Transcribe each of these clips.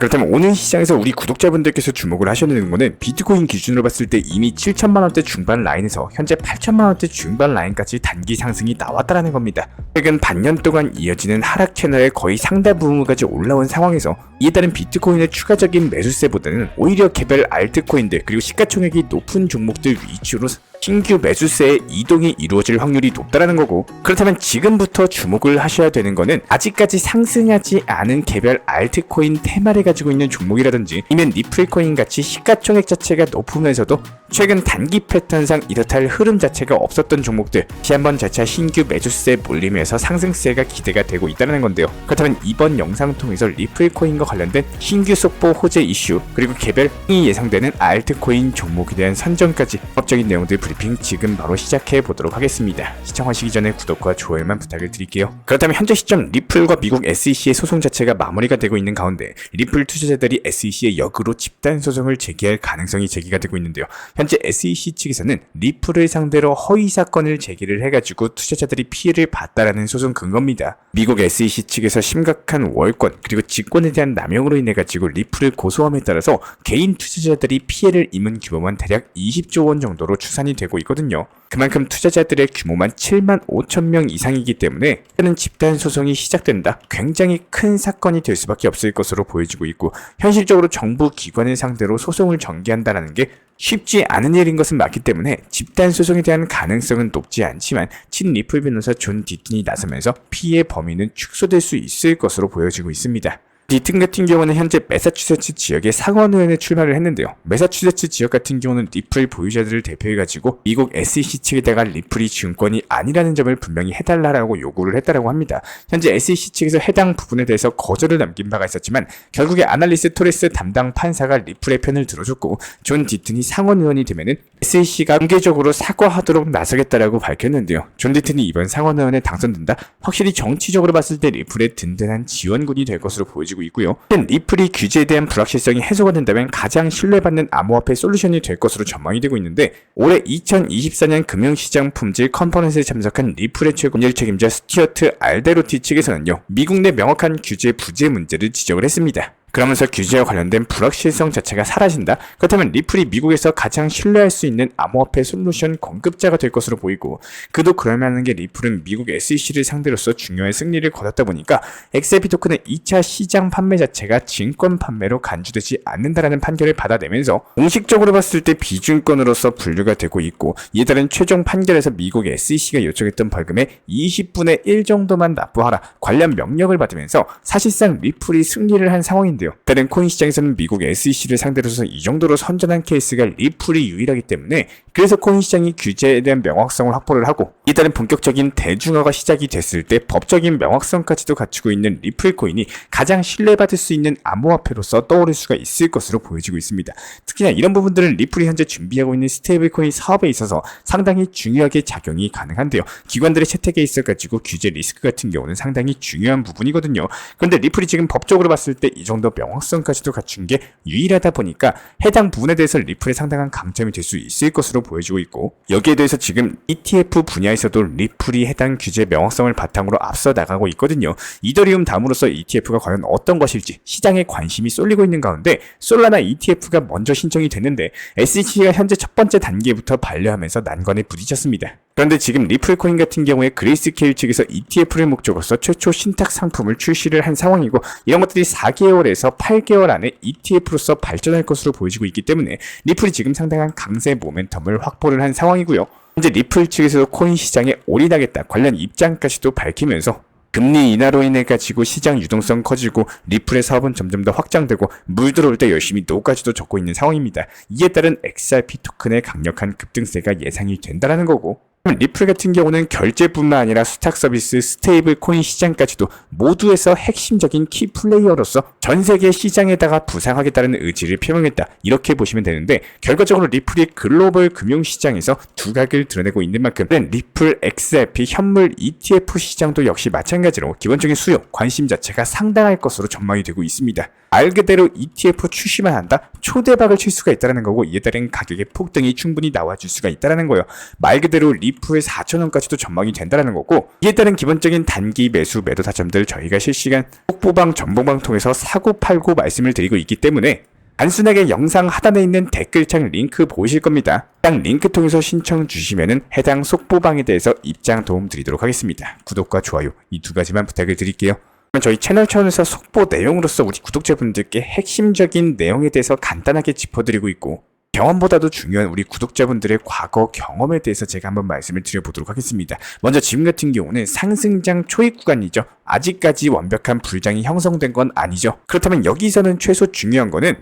그렇다면 오늘 시장에서 우리 구독자분들께서 주목을 하셔야 되는 거는 비트코인 기준으로 봤을 때 이미 7천만원대 중반 라인에서 현재 8천만원대 중반 라인까지 단기 상승이 나왔다라는 겁니다. 최근 반년 동안 이어지는 하락 채널의 거의 상당 부분까지 올라온 상황에서 이에 따른 비트코인의 추가적인 매수세보다는 오히려 개별 알트코인들 그리고 시가총액이 높은 종목들 위주로 신규 매수세의 이동이 이루어질 확률이 높다라는 거고, 그렇다면 지금부터 주목을 하셔야 되는 거는 아직까지 상승하지 않은 개별 알트코인 테마를 가지고 있는 종목이라든지 아니면 리플코인 같이 시가총액 자체가 높으면서도 최근 단기 패턴상 이렇다 할 흐름 자체가 없었던 종목들 다시 한번 재차 신규 매수세 몰림에서 상승세가 기대가 되고 있다는 건데요. 그렇다면 이번 영상을 통해서 리플코인과 관련된 신규 속보 호재 이슈 그리고 개별이 예상되는 알트코인 종목에 대한 선정까지 법적인 내용들 브리핑 지금 바로 시작해 보도록 하겠습니다. 시청하시기 전에 구독과 좋아요만 부탁을 드릴게요. 그렇다면 현재 시점 리플과 미국 SEC의 소송 자체가 마무리가 되고 있는 가운데 리플 투자자들이 SEC에 역으로 집단 소송을 제기할 가능성이 제기가 되고 있는데요. 현재 SEC 측에서는 리플을 상대로 허위 사건을 제기를 해가지고 투자자들이 피해를 봤다라는 소송 근거입니다. 미국 SEC 측에서 심각한 월권 그리고 직권에 대한 남용으로 인해가지고 리플을 고소함에 따라서 개인 투자자들이 피해를 입은 규모만 대략 20조 원 정도로 추산이 되고 있거든요. 그만큼 투자자들의 규모만 7만 5천 명 이상이기 때문에 이는 집단 소송이 시작된다. 굉장히 큰 사건이 될 수밖에 없을 것으로 보여지고 있고, 현실적으로 정부 기관을 상대로 소송을 전개한다는 게 쉽지 않은 일인 것은 맞기 때문에 집단 소송에 대한 가능성은 높지 않지만 친 리플 변호사 존 디튼이 나서면서 피해 범위는 축소될 수 있을 것으로 보여지고 있습니다. 디튼 같은 경우는 현재 매사추세츠 지역의 상원의원에 출마를 했는데요. 매사추세츠 지역 같은 경우는 리플 보유자들을 대표해가지고 미국 SEC 측에다가 리플이 증권이 아니라는 점을 분명히 해달라고 요구를 했다라고 합니다. 현재 SEC 측에서 해당 부분에 대해서 거절을 남긴 바가 있었지만 결국에 아날리스 토레스 담당 판사가 리플의 편을 들어줬고, 존 디튼이 상원의원이 되면은 SEC가 공개적으로 사과하도록 나서겠다라고 밝혔는데요. 존 디튼이 이번 상원의원에 당선된다? 확실히 정치적으로 봤을 때 리플의 든든한 지원군이 될 것으로 보여지고 있고요. 리플이 규제에 대한 불확실성이 해소가 된다면 가장 신뢰받는 암호화폐 솔루션이 될 것으로 전망이 되고 있는데, 올해 2024년 금융시장 품질 컨퍼런스에 참석한 리플의 최고일 책임자 스튜어트 알데로티 측에서는요, 미국 내 명확한 규제 부재 문제를 지적을 했습니다. 그러면서 규제와 관련된 불확실성 자체가 사라진다? 그렇다면 리플이 미국에서 가장 신뢰할 수 있는 암호화폐 솔루션 공급자가 될 것으로 보이고, 그도 그럴만한 게 리플은 미국 SEC를 상대로서 중요한 승리를 거뒀다 보니까 XRP 토큰의 2차 시장 판매 자체가 증권 판매로 간주되지 않는다라는 판결을 받아내면서 공식적으로 봤을 때 비증권으로서 분류가 되고 있고, 이에 따른 최종 판결에서 미국 SEC가 요청했던 벌금의 20분의 1 정도만 납부하라 관련 명령을 받으면서 사실상 리플이 승리를 한 상황인데, 다른 코인 시장에서는 미국 SEC를 상대로서 이 정도로 선전한 케이스가 리플이 유일하기 때문에, 그래서 코인 시장이 규제에 대한 명확성을 확보를 하고 이에 따른 본격적인 대중화가 시작이 됐을 때 법적인 명확성까지도 갖추고 있는 리플 코인이 가장 신뢰받을 수 있는 암호화폐로서 떠오를 수가 있을 것으로 보여지고 있습니다. 특히나 이런 부분들은 리플이 현재 준비하고 있는 스테이블 코인 사업에 있어서 상당히 중요하게 작용이 가능한데요. 기관들의 채택에 있어가지고 규제 리스크 같은 경우는 상당히 중요한 부분이거든요. 그런데 리플이 지금 법적으로 봤을 때 이 정도 명확성까지도 갖춘 게 유일하다 보니까 해당 부분에 대해서 리플의 상당한 강점이 될 수 있을 것으로 보여지고 있고, 여기에 대해서 지금 ETF 분야에서도 리플이 해당 규제 명확성을 바탕으로 앞서 나가고 있거든요. 이더리움 다음으로서 ETF가 과연 어떤 것일지 시장에 관심이 쏠리고 있는 가운데 솔라나 ETF가 먼저 신청이 됐는데 SEC가 현재 첫 번째 단계부터 반려하면서 난관에 부딪혔습니다. 그런데 지금 리플코인 같은 경우에 그레이스케일 측에서 ETF를 목적으로서 최초 신탁 상품을 출시를 한 상황이고, 이런 것들이 4개월에서 8개월 안에 ETF로서 발전할 것으로 보여지고 있기 때문에 리플이 지금 상당한 강세 모멘텀을 확보를 한 상황이고요. 현재 리플 측에서도 코인 시장에 올인하겠다 관련 입장까지도 밝히면서 금리 인하로 인해 가지고 시장 유동성 커지고 리플의 사업은 점점 더 확장되고 물 들어올 때 열심히 노까지도 적고 있는 상황입니다. 이에 따른 XRP 토큰의 강력한 급등세가 예상이 된다는 거고, 리플 같은 경우는 결제뿐만 아니라 수탁 서비스, 스테이블 코인 시장까지도 모두에서 핵심적인 키 플레이어로서 전 세계 시장에다가 부상하겠다는 의지를 표명했다. 이렇게 보시면 되는데, 결과적으로 리플이 글로벌 금융 시장에서 두각을 드러내고 있는 만큼 리플 XRP 현물 ETF 시장도 역시 마찬가지로 기본적인 수요, 관심 자체가 상당할 것으로 전망이 되고 있습니다. 말 그대로 ETF 출시만 한다? 초대박을 칠 수가 있다는 거고, 이에 따른 가격의 폭등이 충분히 나와줄 수가 있다는 거예요. 말 그대로 리프의 4,000원까지도 전망이 된다는 거고, 이에 따른 기본적인 단기 매수 매도 타점들 저희가 실시간 속보방 전봉방 통해서 사고 팔고 말씀을 드리고 있기 때문에 단순하게 영상 하단에 있는 댓글창 링크 보이실 겁니다. 해당 링크 통해서 신청 주시면은 해당 속보방에 대해서 입장 도움 드리도록 하겠습니다. 구독과 좋아요 이 두 가지만 부탁을 드릴게요. 저희 채널 차원에서 속보 내용으로서 우리 구독자분들께 핵심적인 내용에 대해서 간단하게 짚어드리고 있고, 경험보다도 중요한 우리 구독자분들의 과거 경험에 대해서 제가 한번 말씀을 드려보도록 하겠습니다. 먼저 지금 같은 경우는 상승장 초입 구간이죠. 아직까지 완벽한 불장이 형성된 건 아니죠. 그렇다면 여기서는 최소 중요한 거는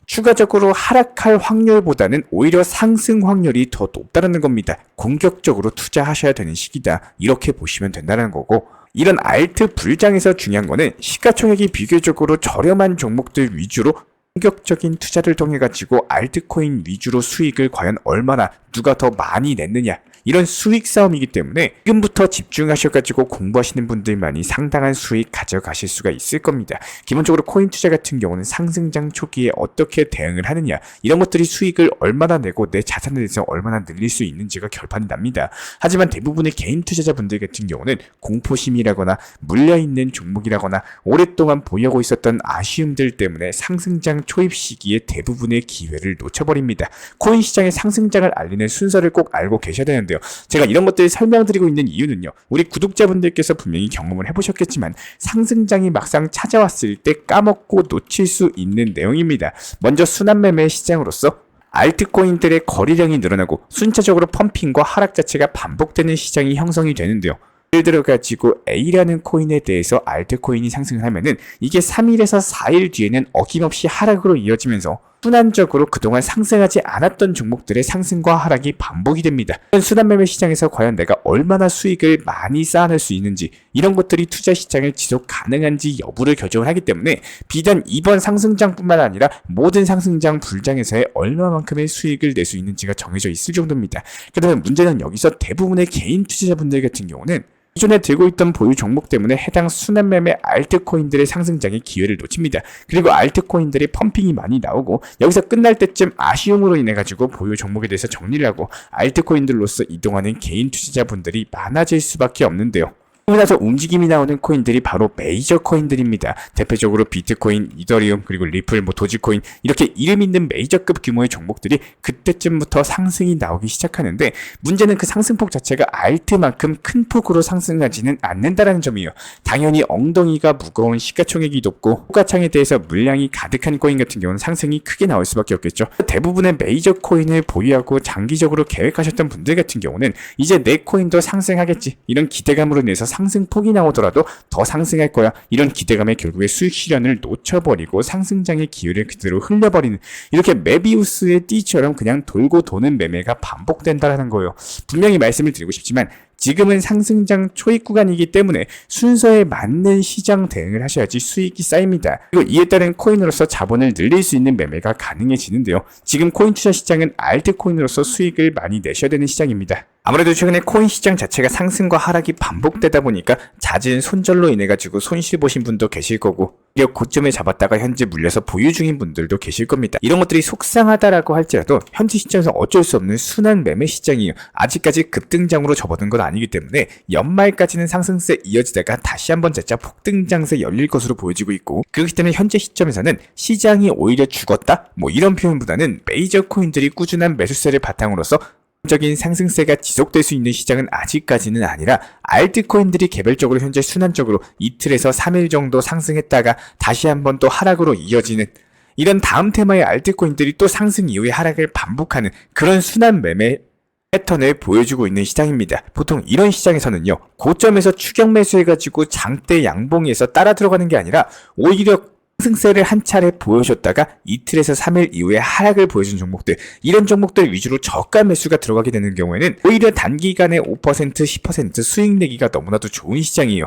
추가적으로 하락할 확률보다는 오히려 상승 확률이 더 높다는 겁니다. 공격적으로 투자하셔야 되는 시기다. 이렇게 보시면 된다는 거고, 이런 알트 불장에서 중요한 거는 시가총액이 비교적으로 저렴한 종목들 위주로 공격적인 투자를 통해 가지고 알트코인 위주로 수익을 과연 얼마나 누가 더 많이 냈느냐, 이런 수익 싸움이기 때문에 지금부터 집중하셔가지고 공부하시는 분들만이 상당한 수익 가져가실 수가 있을 겁니다. 기본적으로 코인 투자 같은 경우는 상승장 초기에 어떻게 대응을 하느냐, 이런 것들이 수익을 얼마나 내고 내 자산에 대해서 얼마나 늘릴 수 있는지가 결판이 납니다. 하지만 대부분의 개인 투자자분들 같은 경우는 공포심이라거나 물려있는 종목이라거나 오랫동안 보유하고 있었던 아쉬움들 때문에 상승장 초입 시기에 대부분의 기회를 놓쳐버립니다. 코인 시장의 상승장을 알리는 순서를 꼭 알고 계셔야 되는데요. 제가 이런 것들을 설명드리고 있는 이유는요, 우리 구독자분들께서 분명히 경험을 해보셨겠지만 상승장이 막상 찾아왔을 때 까먹고 놓칠 수 있는 내용입니다. 먼저 순환매매 시장으로서 알트코인들의 거래량이 늘어나고 순차적으로 펌핑과 하락 자체가 반복되는 시장이 형성이 되는데요. 예를 들어 가지고 A라는 코인에 대해서 알트코인이 상승을 하면은 이게 3일에서 4일 뒤에는 어김없이 하락으로 이어지면서 순환적으로 그동안 상승하지 않았던 종목들의 상승과 하락이 반복이 됩니다. 이런 순환매매 시장에서 과연 내가 얼마나 수익을 많이 쌓아낼 수 있는지, 이런 것들이 투자 시장을 지속 가능한지 여부를 결정을 하기 때문에 비단 이번 상승장뿐만 아니라 모든 상승장 불장에서의 얼마만큼의 수익을 낼 수 있는지가 정해져 있을 정도입니다. 그다음에 문제는 여기서 대부분의 개인 투자자분들 같은 경우는 기존에 들고 있던 보유 종목 때문에 해당 순환매매 알트코인들의 상승장의 기회를 놓칩니다. 그리고 알트코인들이 펌핑이 많이 나오고 여기서 끝날 때쯤 아쉬움으로 인해 가지고 보유 종목에 대해서 정리를 하고 알트코인들로서 이동하는 개인 투자자분들이 많아질 수밖에 없는데요. 그러고 나서 움직임이 나오는 코인들이 바로 메이저 코인들입니다. 대표적으로 비트코인, 이더리움, 그리고 리플, 도지코인, 이렇게 이름 있는 메이저급 규모의 종목들이 그때쯤부터 상승이 나오기 시작하는데, 문제는 그 상승폭 자체가 알트만큼 큰 폭으로 상승하지는 않는다는 점이에요. 당연히 엉덩이가 무거운 시가총액이 높고 호가창에 대해서 물량이 가득한 코인 같은 경우는 상승이 크게 나올 수밖에 없겠죠. 대부분의 메이저 코인을 보유하고 장기적으로 계획하셨던 분들 같은 경우는 이제 내 코인도 상승하겠지, 이런 기대감으로 인해서 상승폭이 나오더라도 더 상승할 거야, 이런 기대감에 결국에 수익 실현을 놓쳐버리고 상승장의 기회를 그대로 흘려버리는, 이렇게 메비우스의 띠처럼 그냥 돌고 도는 매매가 반복된다는 거예요. 분명히 말씀을 드리고 싶지만 지금은 상승장 초입 구간이기 때문에 순서에 맞는 시장 대응을 하셔야지 수익이 쌓입니다. 그리고 이에 따른 코인으로서 자본을 늘릴 수 있는 매매가 가능해지는데요. 지금 코인 투자 시장은 알트코인으로서 수익을 많이 내셔야 되는 시장입니다. 아무래도 최근에 코인 시장 자체가 상승과 하락이 반복되다 보니까 잦은 손절로 인해 가지고 손실 보신 분도 계실 거고, 고점에 잡았다가 현재 물려서 보유 중인 분들도 계실 겁니다. 이런 것들이 속상하다라고 할지라도 현재 시장에서 어쩔 수 없는 순환 매매 시장이에요. 아직까지 급등장으로 접어든 건 아니기 때문에 연말까지는 상승세 이어지다가 다시 한번 재차 폭등장세 열릴 것으로 보여지고 있고, 그렇기 때문에 현재 시점에서는 시장이 오히려 죽었다? 이런 표현보다는 메이저 코인들이 꾸준한 매수세를 바탕으로서 적인 상승세가 지속될 수 있는 시장은 아직까지는 아니라, 알트코인들이 개별적으로 현재 순환적으로 이틀에서 3일 정도 상승했다가 다시 한번 또 하락으로 이어지는, 이런 다음 테마의 알트코인들이 또 상승 이후에 하락을 반복하는 그런 순환 매매 패턴을 보여주고 있는 시장입니다. 보통 이런 시장에서는요, 고점에서 추격 매수해가지고 장대 양봉에서 따라 들어가는 게 아니라 오히려 상승세를 한 차례 보여줬다가 이틀에서 3일 이후에 하락을 보여준 종목들, 이런 종목들 위주로 저가 매수가 들어가게 되는 경우에는 오히려 단기간에 5%, 10% 수익 내기가 너무나도 좋은 시장이에요.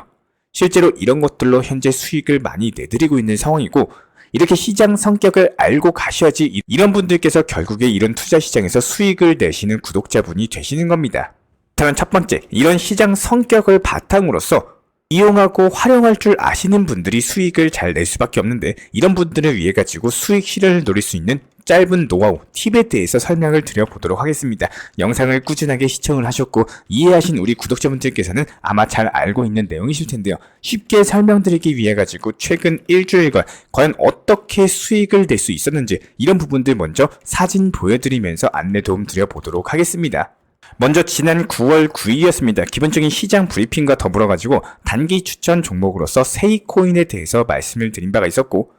실제로 이런 것들로 현재 수익을 많이 내드리고 있는 상황이고, 이렇게 시장 성격을 알고 가셔야지 이런 분들께서 결국에 이런 투자 시장에서 수익을 내시는 구독자분이 되시는 겁니다. 그렇다면 첫 번째, 이런 시장 성격을 바탕으로서 이용하고 활용할 줄 아시는 분들이 수익을 잘 낼 수밖에 없는데, 이런 분들을 위해 가지고 수익 실현을 노릴 수 있는 짧은 노하우, 팁에 대해서 설명을 드려보도록 하겠습니다. 영상을 꾸준하게 시청을 하셨고 이해하신 우리 구독자분들께서는 아마 잘 알고 있는 내용이실 텐데요. 쉽게 설명드리기 위해 가지고 최근 일주일간 과연 어떻게 수익을 낼 수 있었는지, 이런 부분들 먼저 사진 보여드리면서 안내 도움 드려보도록 하겠습니다. 먼저 지난 9월 9일이었습니다. 기본적인 시장 브리핑과 더불어 가지고 단기 추천 종목으로서 세이코인에 대해서 말씀을 드린 바가 있었고,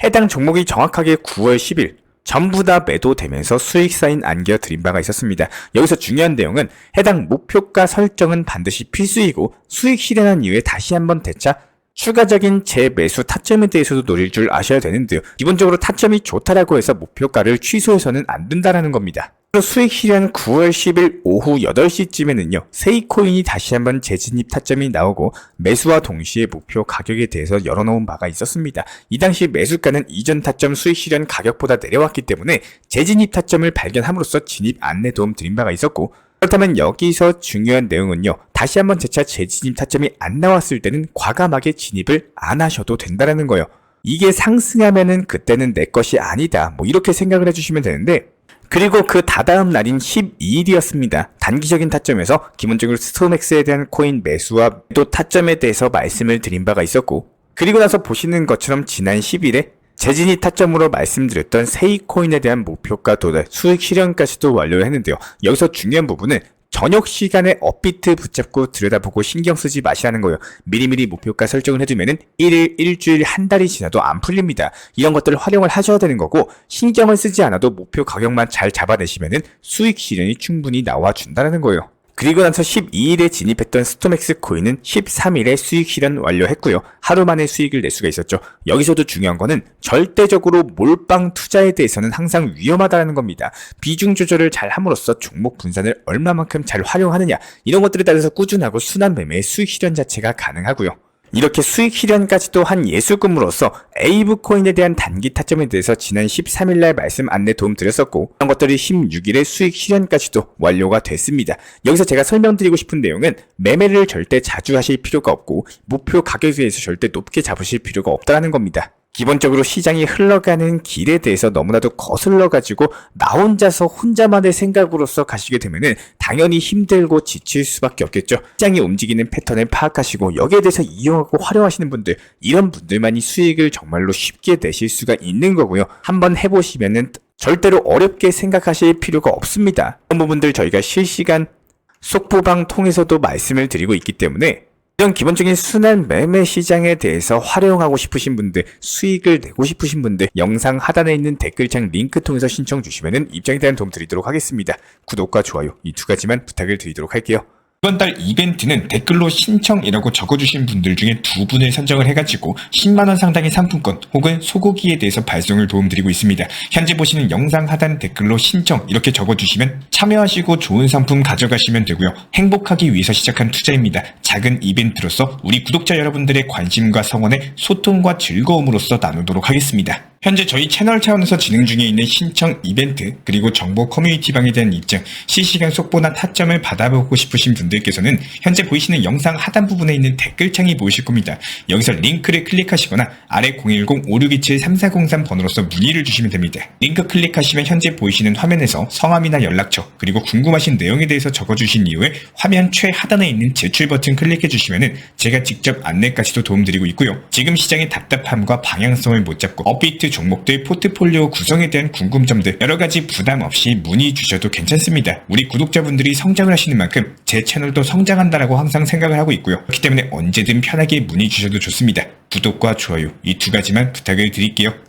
해당 종목이 정확하게 9월 10일 전부 다 매도되면서 수익 사인 안겨 드린 바가 있었습니다. 여기서 중요한 내용은 해당 목표가 설정은 반드시 필수이고, 수익 실현한 이후에 다시 한번 되차 추가적인 재매수 타점에 대해서도 노릴 줄 아셔야 되는데요. 기본적으로 타점이 좋다라고 해서 목표가를 취소해서는 안 된다라는 겁니다. 수익 실현 9월 10일 오후 8시쯤에는요, 세이코인이 다시 한번 재진입 타점이 나오고 매수와 동시에 목표 가격에 대해서 열어놓은 바가 있었습니다. 이 당시 매수가는 이전 타점 수익 실현 가격보다 내려왔기 때문에 재진입 타점을 발견함으로써 진입 안내 도움 드린 바가 있었고, 그렇다면 여기서 중요한 내용은요, 다시 한번 재차 재진입 타점이 안 나왔을 때는 과감하게 진입을 안 하셔도 된다는 거예요. 이게 상승하면은 그때는 내 것이 아니다, 이렇게 생각을 해주시면 되는데, 그리고 그 다다음 날인 12일이었습니다. 단기적인 타점에서 기본적으로 스토맥스에 대한 코인 매수와 또 타점에 대해서 말씀을 드린 바가 있었고, 그리고 나서 보시는 것처럼 지난 10일에 재진입 타점으로 말씀드렸던 세이코인에 대한 목표가 도달, 수익 실현까지도 완료를 했는데요. 여기서 중요한 부분은 저녁 시간에 업비트 붙잡고 들여다보고 신경 쓰지 마시라는 거예요. 미리미리 목표가 설정을 해두면은 1일, 일주일, 한 달이 지나도 안 풀립니다. 이런 것들을 활용을 하셔야 되는 거고, 신경을 쓰지 않아도 목표 가격만 잘 잡아내시면은 수익 실현이 충분히 나와준다는 거예요. 그리고 나서 12일에 진입했던 스토맥스 코인은 13일에 수익 실현 완료했고요. 하루 만에 수익을 낼 수가 있었죠. 여기서도 중요한 거는 절대적으로 몰빵 투자에 대해서는 항상 위험하다는 겁니다. 비중 조절을 잘 함으로써 종목 분산을 얼마만큼 잘 활용하느냐, 이런 것들에 따라서 꾸준하고 순환 매매의 수익 실현 자체가 가능하고요. 이렇게 수익 실현까지도 한 예수금으로서 에이브 코인에 대한 단기 타점에 대해서 지난 13일날 말씀 안내 도움 드렸었고, 이런 것들이 16일에 수익 실현까지도 완료가 됐습니다. 여기서 제가 설명드리고 싶은 내용은 매매를 절대 자주 하실 필요가 없고, 목표 가격에 대해서 절대 높게 잡으실 필요가 없다는 겁니다. 기본적으로 시장이 흘러가는 길에 대해서 너무나도 거슬러가지고 나 혼자서 혼자만의 생각으로서 가시게 되면은 당연히 힘들고 지칠 수밖에 없겠죠. 시장이 움직이는 패턴을 파악하시고 여기에 대해서 이용하고 활용하시는 분들, 이런 분들만이 수익을 정말로 쉽게 내실 수가 있는 거고요. 한번 해보시면은 절대로 어렵게 생각하실 필요가 없습니다. 이런 부분들 저희가 실시간 속보방 통해서도 말씀을 드리고 있기 때문에, 이런 기본적인 순환 매매 시장에 대해서 활용하고 싶으신 분들, 수익을 내고 싶으신 분들, 영상 하단에 있는 댓글창 링크 통해서 신청 주시면 입장에 대한 도움 드리도록 하겠습니다. 구독과 좋아요, 이 두 가지만 부탁을 드리도록 할게요. 이번 달 이벤트는 댓글로 신청이라고 적어주신 분들 중에 2분을 선정을 해가지고 10만원 상당의 상품권 혹은 소고기에 대해서 발송을 도움드리고 있습니다. 현재 보시는 영상 하단 댓글로 신청 이렇게 적어주시면 참여하시고 좋은 상품 가져가시면 되고요. 행복하기 위해서 시작한 투자입니다. 작은 이벤트로서 우리 구독자 여러분들의 관심과 성원에 소통과 즐거움으로써 나누도록 하겠습니다. 현재 저희 채널 차원에서 진행 중에 있는 신청 이벤트, 그리고 정보 커뮤니티방에 대한 입장, 실시간 속보나 타점을 받아보고 싶으신 분들께서는 현재 보이시는 영상 하단 부분에 있는 댓글창이 보이실 겁니다. 여기서 링크를 클릭하시거나 아래 010-5627-3403 번호로서 문의를 주시면 됩니다. 링크 클릭하시면 현재 보이시는 화면에서 성함이나 연락처, 그리고 궁금하신 내용에 대해서 적어주신 이후에 화면 최하단에 있는 제출 버튼 클릭해주시면 제가 직접 안내까지도 도움드리고 있고요. 지금 시장의 답답함과 방향성을 못 잡고 업비트 종목들 포트폴리오 구성에 대한 궁금점들 여러가지 부담 없이 문의 주셔도 괜찮습니다. 우리 구독자분들이 성장을 하시는 만큼 제 채널도 성장한다라고 항상 생각을 하고 있고요. 그렇기 때문에 언제든 편하게 문의 주셔도 좋습니다. 구독과 좋아요 이 두 가지만 부탁을 드릴게요.